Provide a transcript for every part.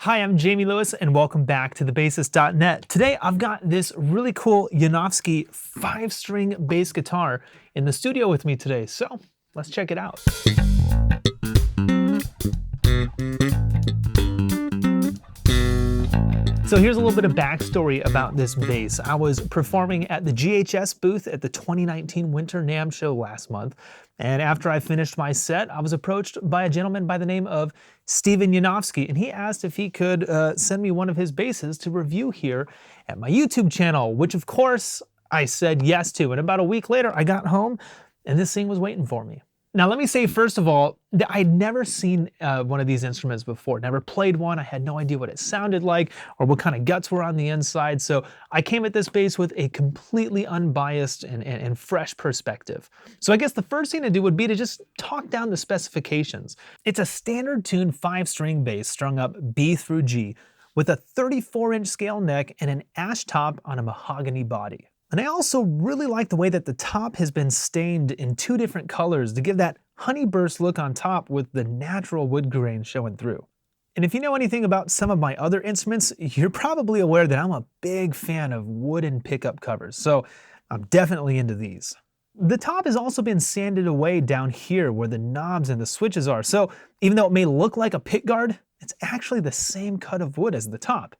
Hi, I'm Jamie Lewis and welcome back to thebassist.net. Today I've got this really cool Yanofsky 5-string bass guitar in the studio with me today, so let's check it out. So here's a little bit of backstory about this bass. I was performing at the GHS booth at the 2019 Winter NAMM show last month, and after I finished my set, I was approached by a gentleman by the name of Steven Yanofsky, and he asked if he could send me one of his basses to review here at my YouTube channel, which of course I said yes to. And about a week later, I got home and this thing was waiting for me. Now, let me say, first of all, that I'd never seen one of these instruments before, never played one. I had no idea what it sounded like or what kind of guts were on the inside. So I came at this bass with a completely unbiased and fresh perspective. So I guess the first thing to do would be to just talk down the specifications. It's a standard tuned 5-string bass strung up B through G with a 34-inch scale neck and an ash top on a mahogany body. And I also really like the way that the top has been stained in 2 different colors to give that honey burst look on top with the natural wood grain showing through. And if you know anything about some of my other instruments, you're probably aware that I'm a big fan of wooden pickup covers, so I'm definitely into these. The top has also been sanded away down here where the knobs and the switches are, so even though it may look like a pickguard, it's actually the same cut of wood as the top.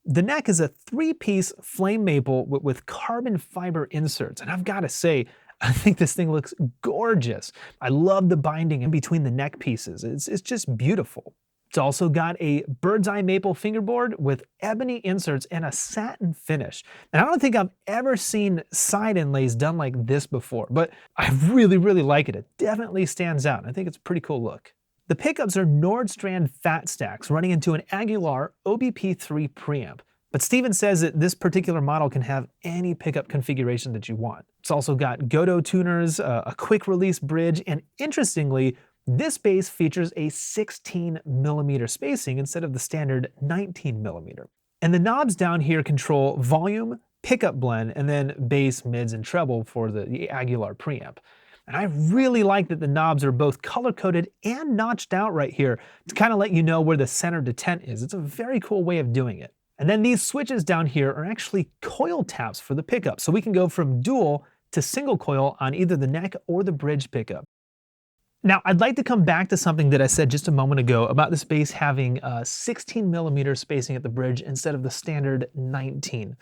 The neck is a 3-piece flame maple with carbon fiber inserts, and I've got to say, I think this thing looks gorgeous. I love the binding in between the neck pieces. It's just beautiful. It's also got a bird's eye maple fingerboard with ebony inserts and a satin finish. And I don't think I've ever seen side inlays done like this before, but I really like it. It definitely stands out. I think it's a pretty cool look. The pickups are Nordstrand fat stacks running into an Aguilar OBP3 preamp, but Steven says that this particular model can have any pickup configuration that you want. It's also got Godot tuners, a quick release bridge, and interestingly, this bass features a 16mm spacing instead of the standard 19mm. And the knobs down here control volume, pickup blend, and then bass, mids, and treble for the Aguilar preamp. And I really like that the knobs are both color-coded and notched out right here to kind of let you know where the center detent is. It's a very cool way of doing it. And then these switches down here are actually coil taps for the pickup, so we can go from dual to single coil on either the neck or the bridge pickup. Now, I'd like to come back to something that I said just a moment ago about this bass having 16mm spacing at the bridge instead of the standard 19.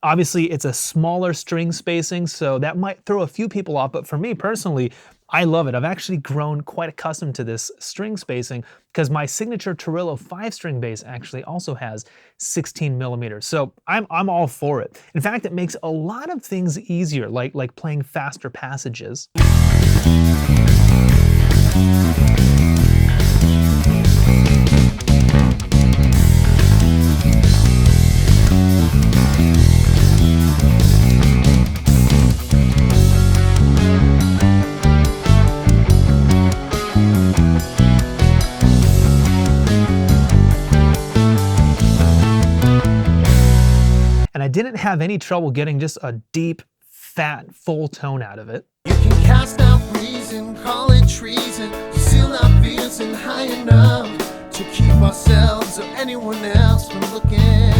Obviously, it's a smaller string spacing, so that might throw a few people off, but for me personally, I love it. I've actually grown quite accustomed to this string spacing because my signature Torillo 5-string bass actually also has 16mm, so I'm all for it. In fact, it makes a lot of things easier, like playing faster passages. I didn't have any trouble getting just a deep, fat, full tone out of it. You can cast out reason, call it treason. You still not feeling high enough to keep ourselves or anyone else from looking.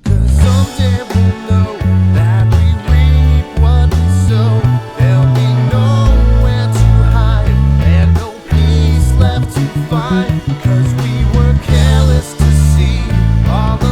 'Cause someday we'll know that we reap what we sow. There'll be nowhere to hide and no peace left to find. 'Cause we were careless to see all the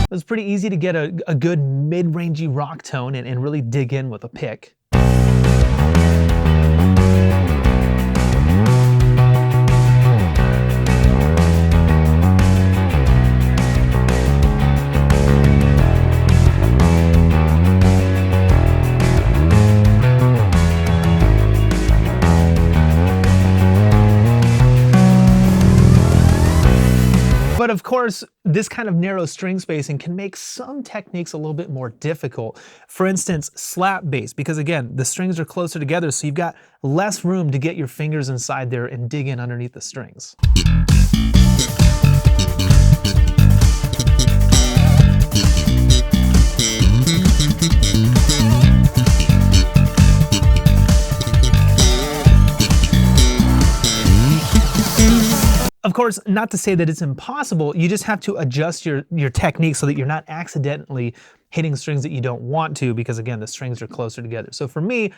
It was pretty easy to get a good mid-rangey rock tone and really dig in with a pick. But of course, this kind of narrow string spacing can make some techniques a little bit more difficult. For instance, slap bass, because again, the strings are closer together, so you've got less room to get your fingers inside there and dig in underneath the strings. Of course, not to say that it's impossible, you just have to adjust your technique so that you're not accidentally hitting strings that you don't want to, because again, the strings are closer together. So for me,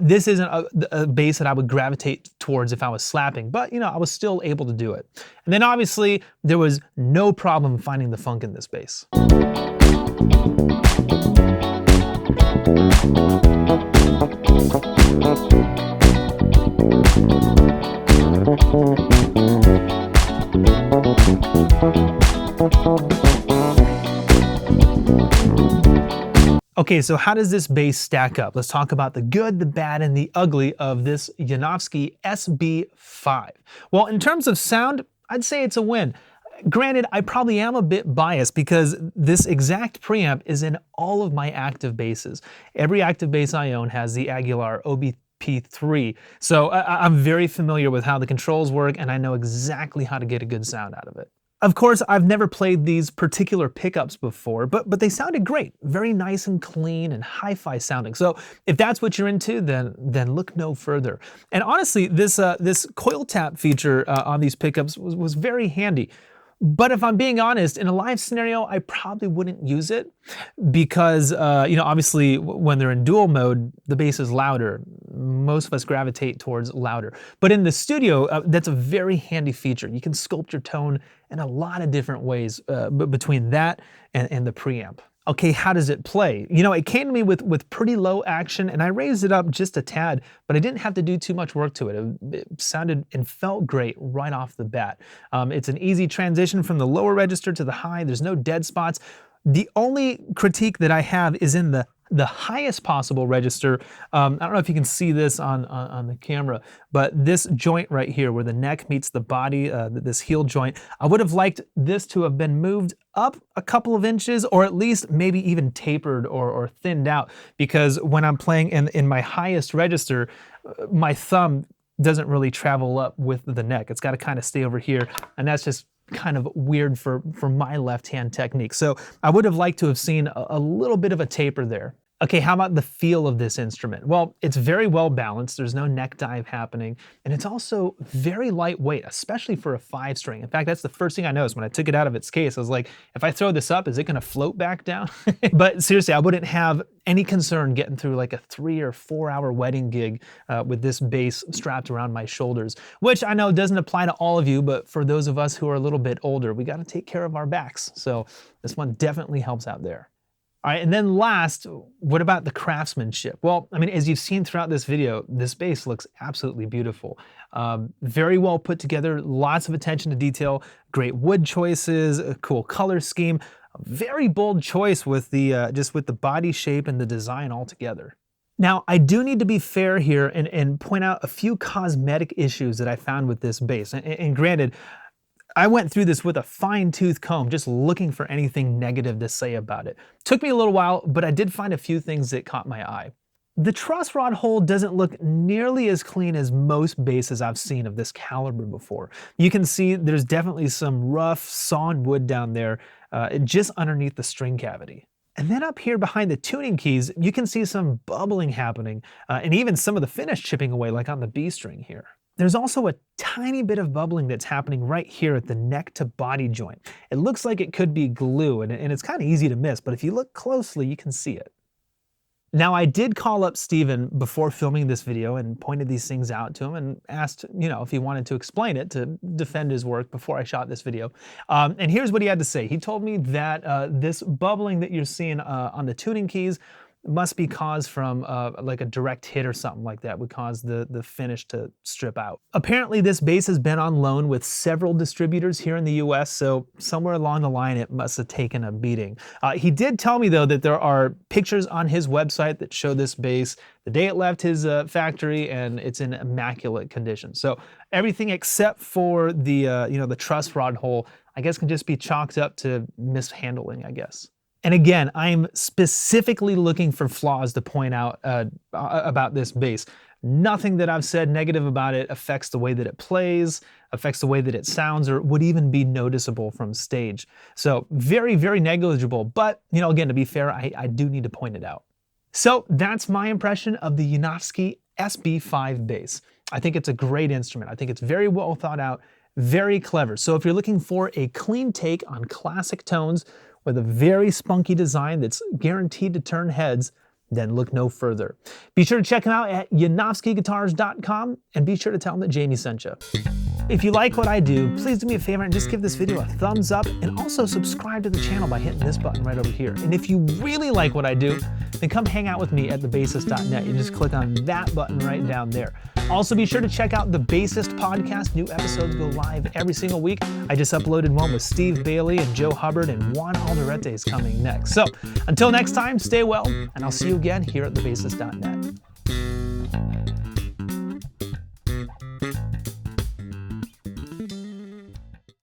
this isn't a bass that I would gravitate towards if I was slapping, but you know, I was still able to do it. And then obviously, there was no problem finding the funk in this bass. Okay, so how does this bass stack up? Let's talk about the good, the bad, and the ugly of this Yanofsky SB-5. Well, in terms of sound, I'd say it's a win. Granted, I probably am a bit biased because this exact preamp is in all of my active basses. Every active bass I own has the Aguilar OBP3, so I'm very familiar with how the controls work, and I know exactly how to get a good sound out of it. Of course, I've never played these particular pickups before, but they sounded great. Very nice and clean and hi-fi sounding. So if that's what you're into, then look no further. And honestly, this coil tap feature on these pickups was very handy. But if I'm being honest, in a live scenario, I probably wouldn't use it because, you know, obviously when they're in dual mode, the bass is louder. Most of us gravitate towards louder. But in the studio, that's a very handy feature. You can sculpt your tone in a lot of different ways between that and the preamp. Okay, how does it play? You know, it came to me with pretty low action, and I raised it up just a tad, but I didn't have to do too much work to it. It sounded and felt great right off the bat. It's an easy transition from the lower register to the high. There's no dead spots. The only critique that I have is in the highest possible register. I don't know if you can see this on the camera, but this joint right here where the neck meets the body, this heel joint, I would have liked this to have been moved up a couple of inches, or at least maybe even tapered or thinned out, because when I'm playing in my highest register, my thumb doesn't really travel up with the neck. It's got to kind of stay over here, and that's just kind of weird for my left hand technique. So I would have liked to have seen a little bit of a taper there. Okay, how about the feel of this instrument? Well, it's very well balanced, there's no neck dive happening, and it's also very lightweight, especially for a 5-string. In fact, that's the first thing I noticed when I took it out of its case. I was like, if I throw this up, is it gonna float back down? But seriously, I wouldn't have any concern getting through like a 3 or 4 hour wedding gig with this bass strapped around my shoulders, which I know doesn't apply to all of you, but for those of us who are a little bit older, we gotta take care of our backs. So this one definitely helps out there. All right, and then last, what about the craftsmanship? Well, I mean, as you've seen throughout this video, this bass looks absolutely beautiful. Very well put together, lots of attention to detail, great wood choices, a cool color scheme, a very bold choice with the just with the body shape and the design altogether. Now, I do need to be fair here and point out a few cosmetic issues that I found with this bass. And granted, I went through this with a fine-tooth comb, just looking for anything negative to say about it. Took me a little while, but I did find a few things that caught my eye. The truss rod hole doesn't look nearly as clean as most basses I've seen of this caliber before. You can see there's definitely some rough, sawn wood down there, just underneath the string cavity. And then up here behind the tuning keys, you can see some bubbling happening, and even some of the finish chipping away, like on the B string here. There's also a tiny bit of bubbling that's happening right here at the neck to body joint. It looks like it could be glue, and it's kind of easy to miss, but if you look closely, you can see it. Now, I did call up Steven before filming this video and pointed these things out to him and asked, you know, if he wanted to explain it to defend his work before I shot this video. And here's what he had to say. He told me that this bubbling that you're seeing on the tuning keys must be caused from like a direct hit or something like that would cause the finish to strip out. Apparently this bass has been on loan with several distributors here in the US, so somewhere along the line it must have taken a beating. He did tell me though that there are pictures on his website that show this bass the day it left his factory, and it's in immaculate condition. So everything except for the you know, the truss rod hole, I guess can just be chalked up to mishandling, I guess. And again, I'm specifically looking for flaws to point out about this bass. Nothing that I've said negative about it affects the way that it plays, affects the way that it sounds, or would even be noticeable from stage. So very, very negligible. But, you know, again, to be fair, I do need to point it out. So that's my impression of the Yanofsky SB-5 bass. I think it's a great instrument. I think it's very well thought out, very clever. So if you're looking for a clean take on classic tones with a very spunky design that's guaranteed to turn heads, then look no further. Be sure to check them out at yanofskyguitars.com and be sure to tell them that Jamie sent you. If you like what I do, please do me a favor and just give this video a thumbs up and also subscribe to the channel by hitting this button right over here. And if you really like what I do, then come hang out with me at thebassist.net. You just click on that button right down there. Also be sure to check out the Bassist podcast. New episodes go live every single week. I just uploaded one with Steve Bailey and Joe Hubbard, and Juan Alderete is coming next. So until next time, stay well, and I'll see you again here at thebassist.net.